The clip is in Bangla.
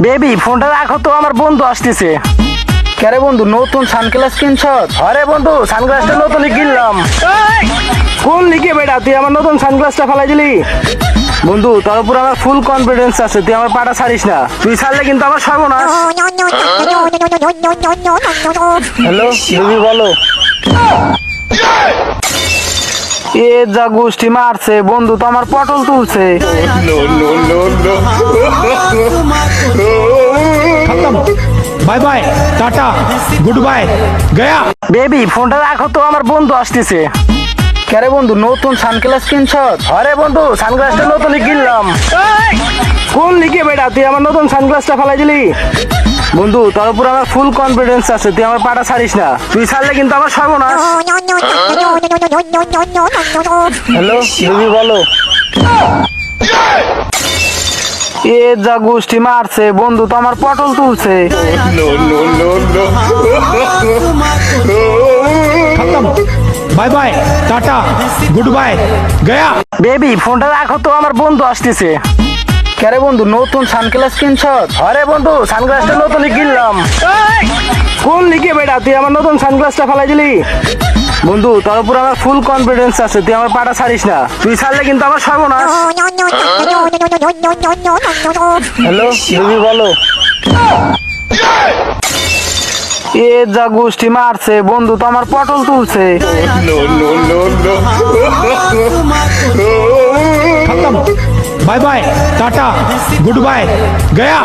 বেবি ফোনটা রাখো তো, আমার বন্ধু আসতেছে। কেরে বন্ধু নতুন সানগ্লাস কিনছস? আরে বন্ধু সানগ্লাসটা নতুনই কিনলাম। কোন লিখে বেটা, তুই আমার নতুন সানগ্লাসটা ফেলাই দিলি। বন্ধু তোর উপর আমার ফুল কনফিডেন্স আছে, তুই আমার পাটা ছাড়িস না। তুই ছাড়লে কিন্তু আমার সর্বনাশ। হ্যালো বেবি বলো। এ যা গোষ্ঠী মারছে, বন্ধু তো আমার পটল তুলছে। खत्म bye bye tata goodbye गया। বেবি ফোনটা রাখো তো, আমার বন্ধু আসতেছে। কেরে বন্ধু নতুন সানগ্লাস কিনছস? আরে বন্ধু সানগ্লাসটা নতুনই কিনলাম। কোন লিখে বেটা, তুই আমার নতুন সানগ্লাসটা ফেলাই দিলি। বন্ধু তোর উপর আমার ফুল কনফিডেন্স আছে, তুই আমার পাটা ছাড়িস না। তুই ছাড়লে কিন্তু আমার সর্বনাশ। হ্যালো বেবি বলো। এ যা গোষ্ঠী মারছে, বন্ধু তো আমার পটল তুলছে। खत्म bye bye tata goodbye गया। বেবি ফোনটা রাখো তো, আমার বন্ধু আসতেছে। কেরে বন্ধু নতুন সানগ্লাস কিনছস? আরে বন্ধু সানগ্লাসটা নতুনই কিনলাম। কোন লিখে বেটা, তুই আমার নতুন সানগ্লাসটা ফেলাই দিলি। বন্ধু তোর উপর আমার ফুল কনফিডেন্স আছে, তুই আমার পাটা ছাড়িস না। তুই ছাড়লে কিন্তু আমার সর্বনাশ। হ্যালো বেবি বলো। এ যা গোষ্ঠী মারছে, বন্ধু তো আমার পটল তুলছে। खत्म bye bye tata goodbye गया।